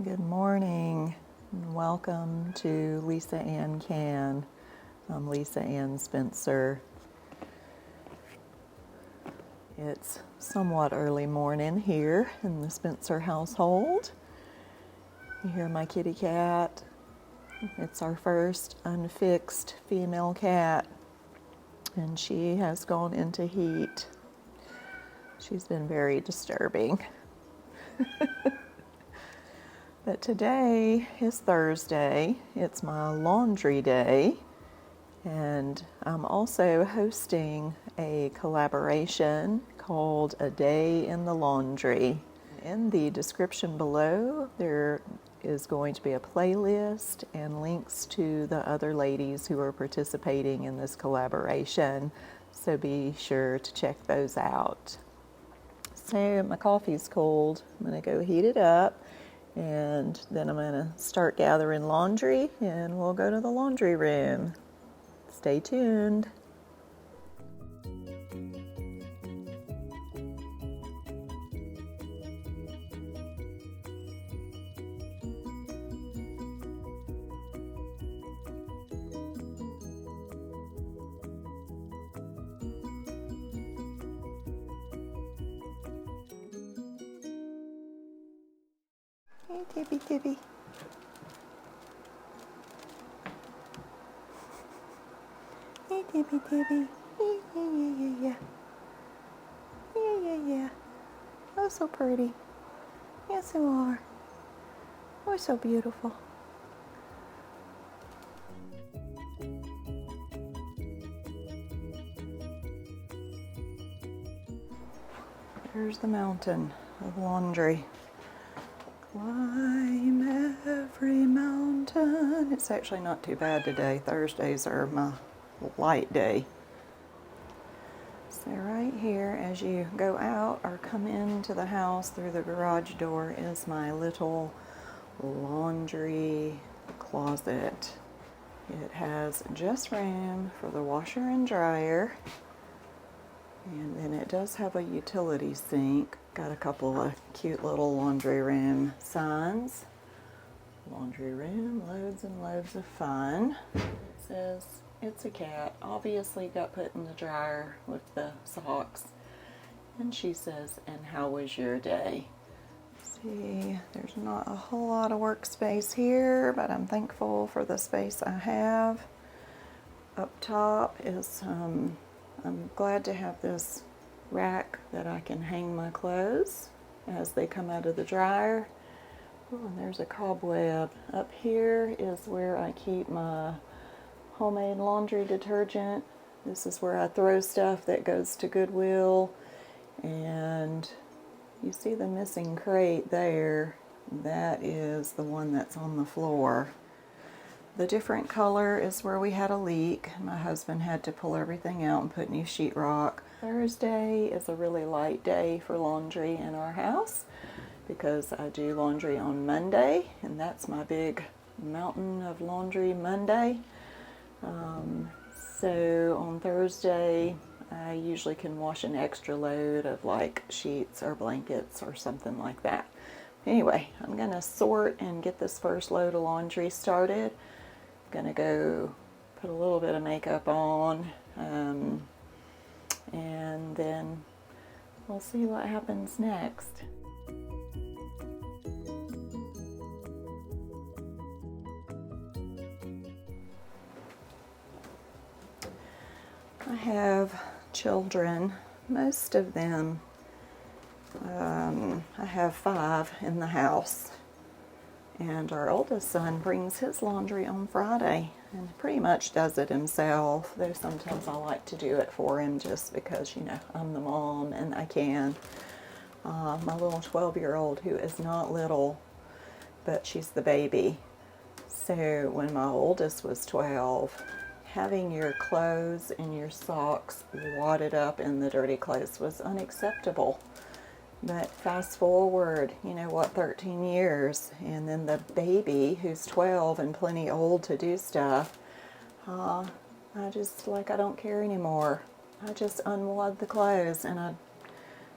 Good morning and welcome to Lisa Ann Can. I'm Lisa Ann Spencer. It's somewhat early morning here in the Spencer household. You hear my kitty cat. It's our first unfixed female cat, and she has gone into heat. She's been very disturbing. But today is Thursday. It's my laundry day, and I'm also hosting a collaboration called A Day in the Laundry. In the description below, there is going to be a playlist and links to the other ladies who are participating in this collaboration, so be sure to check those out. So my coffee's cold. I'm going to go heat it up. And then I'm going to start gathering laundry and we'll go to the laundry room. Stay tuned. Hey, Tibby, Tibby. Hey, Tibby, Tibby. Yeah. Yeah. Oh, so pretty. Yes, you are. Oh, so beautiful. There's the mountain of laundry. Climb every mountain. It's actually not too bad today. Thursdays are my light day. So right here, as you go out or come into the house through the garage door, is my little laundry closet. It has just room for the washer and dryer, and then it does have a utility sink. Got a couple of cute little laundry room signs. Laundry room, loads and loads of fun. It says it's a cat, obviously got put in the dryer with the socks. And she says, and how was your day? See, there's not a whole lot of workspace here, but I'm thankful for the space I have. Up top is, I'm glad to have this rack that I can hang my clothes as they come out of the dryer. Oh, and there's a cobweb. Up here is where I keep my homemade laundry detergent. This is where I throw stuff that goes to Goodwill. And you see the missing crate there. That is the one that's on the floor. The different color is where we had a leak. My husband had to pull everything out and put new sheetrock. Thursday is a really light day for laundry in our house because I do laundry on Monday, and that's my big mountain of laundry Monday. So on Thursday, I usually can wash an extra load of like sheets or blankets or something like that. Anyway, I'm going to sort and get this first load of laundry started. I'm going to go put a little bit of makeup on, and then we'll see what happens next. I have children, most of them. I have 5 in the house, and our oldest son brings his laundry on Friday and pretty much does it himself, though sometimes I like to do it for him just because, you know, I'm the mom and I can. My little 12-year-old, who is not little, but she's the baby. So when my oldest was 12, having your clothes and your socks wadded up in the dirty clothes was unacceptable. But fast forward, 13 years, and then the baby who's 12 and plenty old to do stuff, I don't care anymore. I just unwad the clothes, and I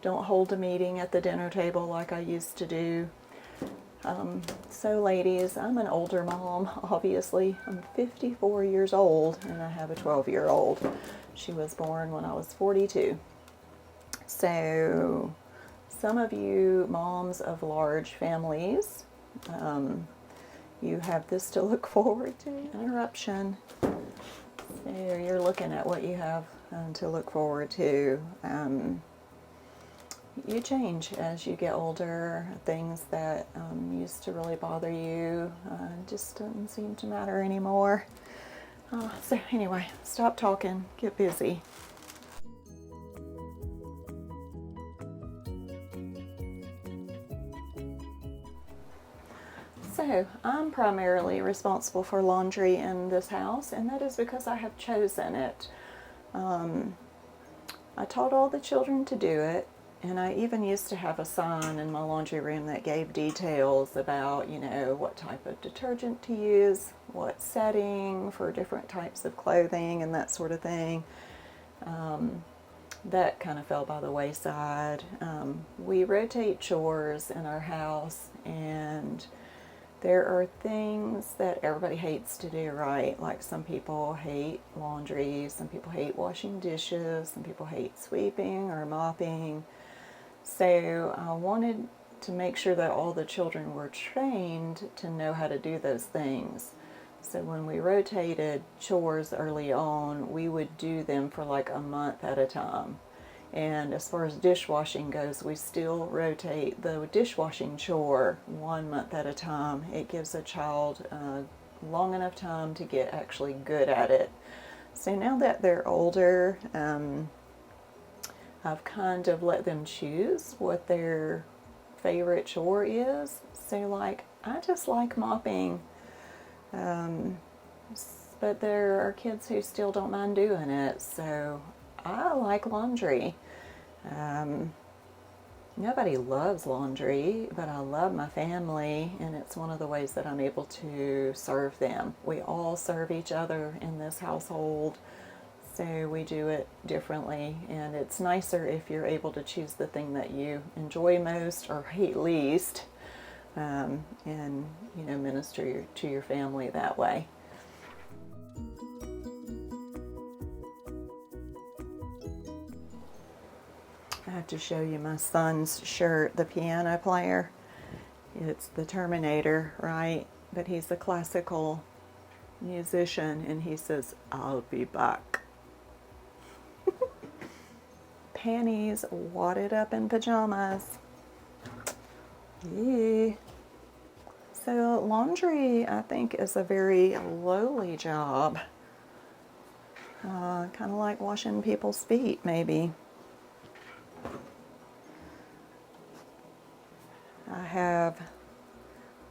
don't hold a meeting at the dinner table like I used to do. So ladies, I'm an older mom, obviously. I'm 54 years old and I have a 12-year-old. She was born when I was 42. So some of you moms of large families, you have this to look forward to. Interruption. So you're looking at what you have to look forward to. You change as you get older. Things that used to really bother you just doesn't seem to matter anymore. So anyway, stop talking, get busy. So I'm primarily responsible for laundry in this house, and that is because I have chosen it. I taught all the children to do it. And I even used to have a sign in my laundry room that gave details about, you know, what type of detergent to use, what setting for different types of clothing and that sort of thing. That kind of fell by the wayside. We rotate chores in our house, and there are things that everybody hates to do, right? Like some people hate laundry, some people hate washing dishes, some people hate sweeping or mopping. So I wanted to make sure that all the children were trained to know how to do those things. So when we rotated chores early on, we would do them for like a month at a time. And as far as dishwashing goes, we still rotate the dishwashing chore 1 month at a time. It gives a child long enough time to get actually good at it. So now that they're older, I've kind of let them choose what their favorite chore is. So like, I just like mopping. But there are kids who still don't mind doing it. So I like laundry. Nobody loves laundry, but I love my family, and it's one of the ways that I'm able to serve them. We all serve each other in this household. So we do it differently, and it's nicer if you're able to choose the thing that you enjoy most or hate least, and you know, minister to your family that way. I have to show you my son's shirt, the piano player. It's the Terminator, right? But he's a classical musician, and he says, "I'll be back." Panties wadded up in pajamas. Yeah. So laundry, I think, is a very lowly job. Kind of like washing people's feet, maybe. I have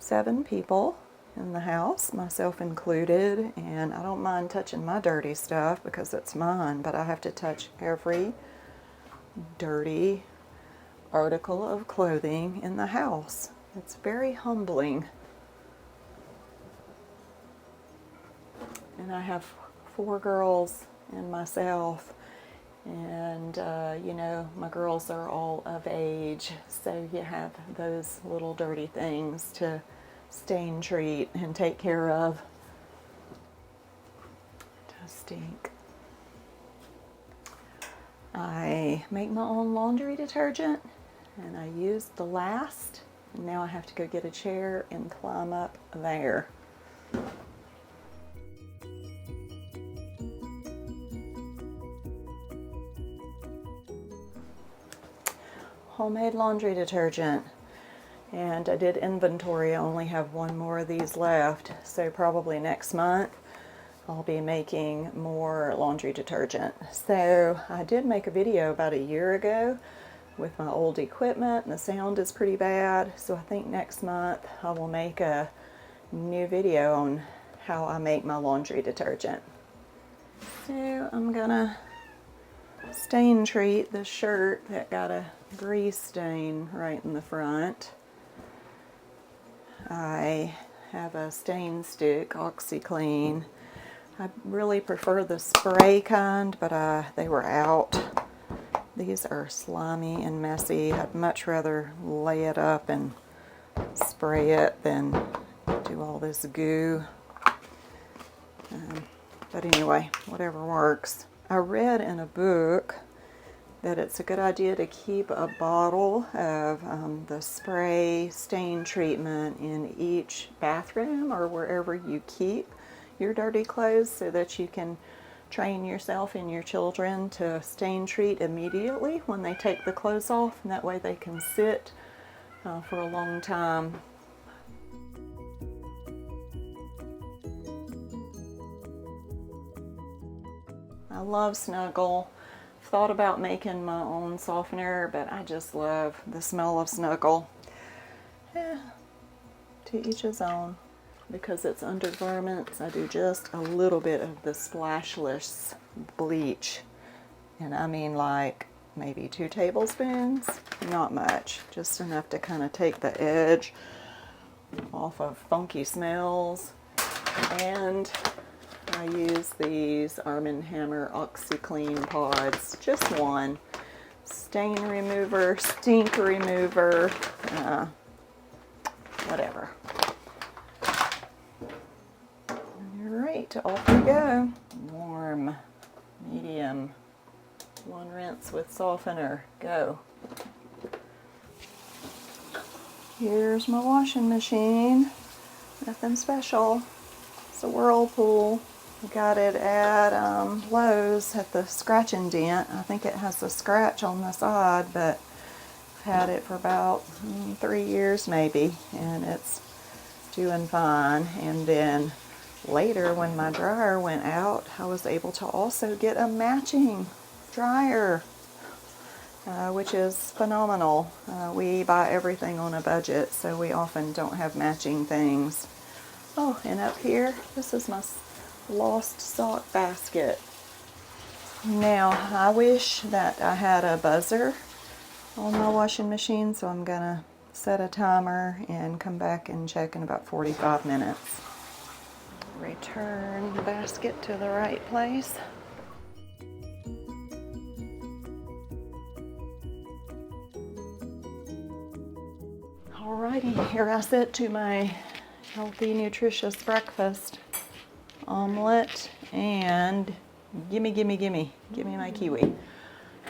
7 people in the house, myself included, and I don't mind touching my dirty stuff because it's mine, but I have to touch every dirty article of clothing in the house. It's very humbling. And I have 4 girls and myself, and you know, my girls are all of age, so you have those little dirty things to stain, treat, and take care of. It does stink. I make my own laundry detergent, and I used the last, and now I have to go get a chair and climb up there. Homemade laundry detergent, and I did inventory. I only have 1 more of these left, so probably next month I'll be making more laundry detergent. So I did make a video about a year ago with my old equipment, and the sound is pretty bad, so I think next month I will make a new video on how I make my laundry detergent. So I'm gonna stain treat this shirt that got a grease stain right in the front. I have a stain stick, OxyClean. I really prefer the spray kind, but they were out. These are slimy and messy. I'd much rather lay it up and spray it than do all this goo. But anyway, whatever works. I read in a book that it's a good idea to keep a bottle of the spray stain treatment in each bathroom or wherever you keep your dirty clothes, so that you can train yourself and your children to stain treat immediately when they take the clothes off, and that way they can sit for a long time. I love Snuggle. Thought about making my own softener, but I just love the smell of Snuggle. To each his own. Because it's undergarments, I do just a little bit of the splashless bleach. And I mean like maybe 2 tablespoons, not much. Just enough to kind of take the edge off of funky smells. And I use these Arm & Hammer OxyClean pods, just one. Stain remover, stink remover, whatever. Alright, off we go. Warm, medium, 1 rinse with softener, go. Here's my washing machine, nothing special. It's a Whirlpool. Got it at Lowe's at the scratch and dent. I think it has a scratch on the side, but I've had it for about 3 years maybe, and it's doing fine. And then later when my dryer went out, I was able to also get a matching dryer, which is phenomenal. We buy everything on a budget, so we often don't have matching things. Oh, and up here, this is my lost sock basket. Now, I wish that I had a buzzer on my washing machine, so I'm gonna set a timer and come back and check in about 45 minutes. Return the basket to the right place. Alrighty, here I sit to my healthy, nutritious breakfast. Omelet and gimme my kiwi.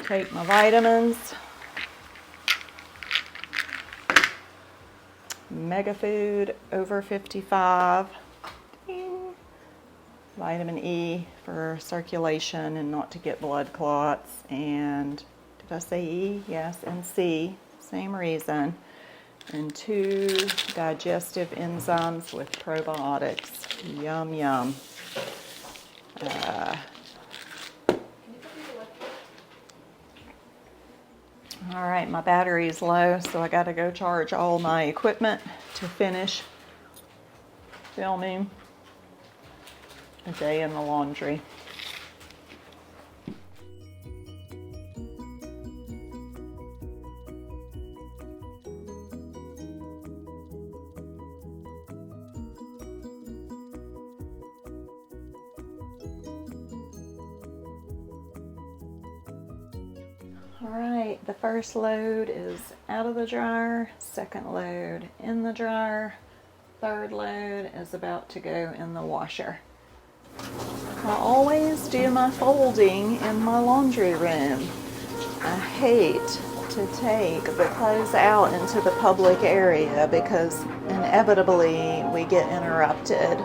Take my vitamins. Mega Food over 55. Ding. Vitamin E for circulation and not to get blood clots. And did I say E? Yes, and C, same reason. And 2 digestive enzymes with probiotics. Yum, yum. All right, my battery is low, so I got to go charge all my equipment to finish filming a day in the laundry. Alright, the first load is out of the dryer, second load in the dryer, third load is about to go in the washer. I always do my folding in my laundry room. I hate to take the clothes out into the public area because inevitably we get interrupted.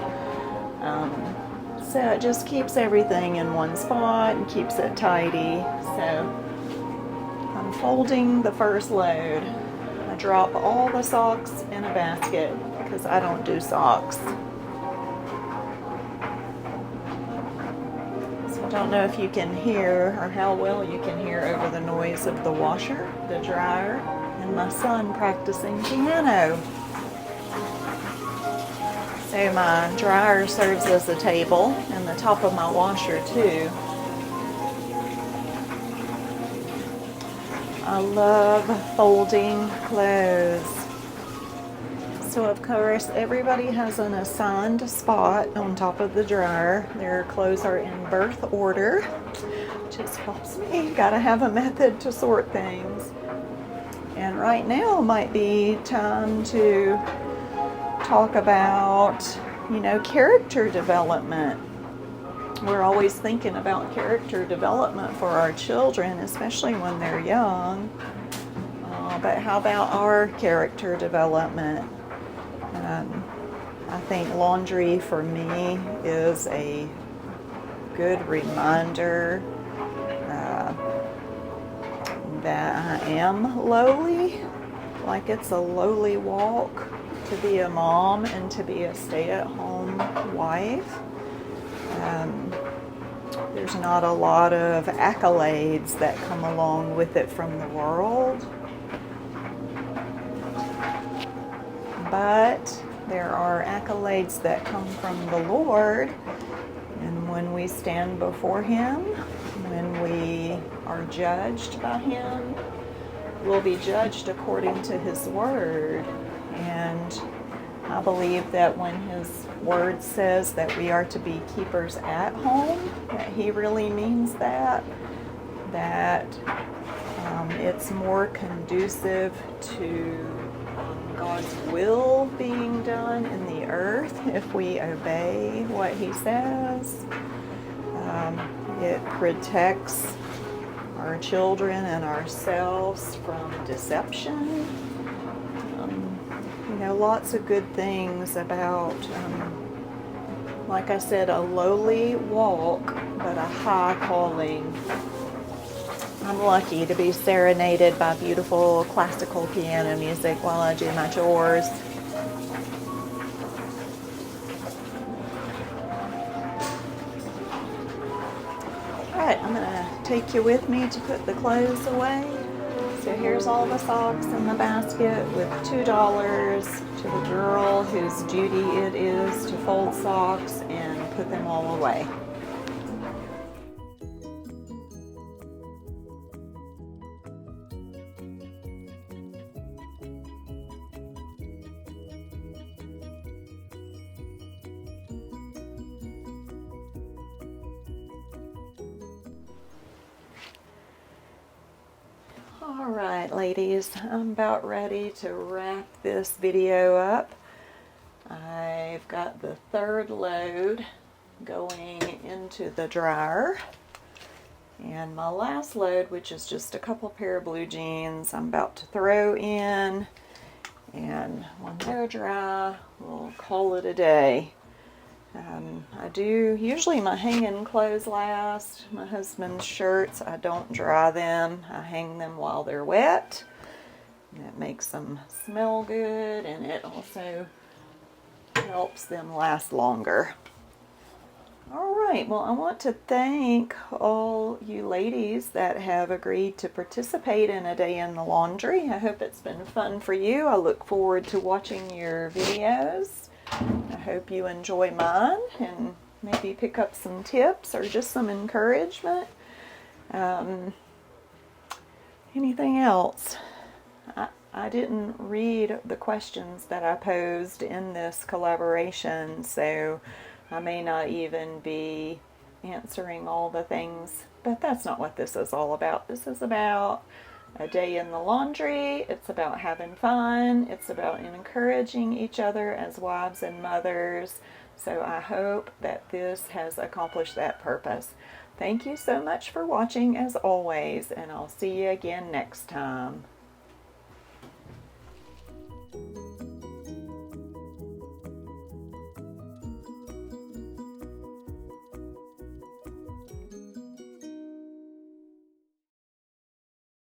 So it just keeps everything in one spot and keeps it tidy. So I'm folding the first load. I drop all the socks in a basket because I don't do socks. So I don't know if you can hear or how well you can hear over the noise of the washer, the dryer, and my son practicing piano. So my dryer serves as a table and the top of my washer too. I love folding clothes. So of course everybody has an assigned spot on top of the dryer. Their clothes are in birth order, which just helps me. Gotta have a method to sort things. And right now might be time to talk about, character development. We're always thinking about character development for our children, especially when they're young. But how about our character development? I think laundry for me is a good reminder that I am lowly, like it's a lowly walk to be a mom and to be a stay-at-home wife. There's not a lot of accolades that come along with it from the world, but there are accolades that come from the Lord, and when we stand before Him, when we are judged by Him, we'll be judged according to His Word. And I believe that when His Word says that we are to be keepers at home, that He really means that it's more conducive to God's will being done in the earth if we obey what He says. It protects our children and ourselves from deception. Lots of good things about, like I said, a lowly walk, but a high calling. I'm lucky to be serenaded by beautiful classical piano music while I do my chores. Alright, I'm going to take you with me to put the clothes away. So here's all the socks in the basket with $2 to the girl whose duty it is to fold socks and put them all away. Alright ladies, I'm about ready to wrap this video up. I've got the third load going into the dryer. And my last load, which is just a couple pair of blue jeans, I'm about to throw in. And when they're dry, we'll call it a day. I do, usually my hanging clothes last. My husband's shirts, I don't dry them. I hang them while they're wet. That makes them smell good, and it also helps them last longer. Alright, well I want to thank all you ladies that have agreed to participate in a day in the laundry. I hope it's been fun for you. I look forward to watching your videos. I hope you enjoy mine and maybe pick up some tips or just some encouragement. Anything else? I didn't read the questions that I posed in this collaboration, so I may not even be answering all the things, but that's not what this is all about. This is about a day in the laundry. It's about having fun. It's about encouraging each other as wives and mothers. So I hope that this has accomplished that purpose. Thank you so much for watching as always, and I'll see you again next time.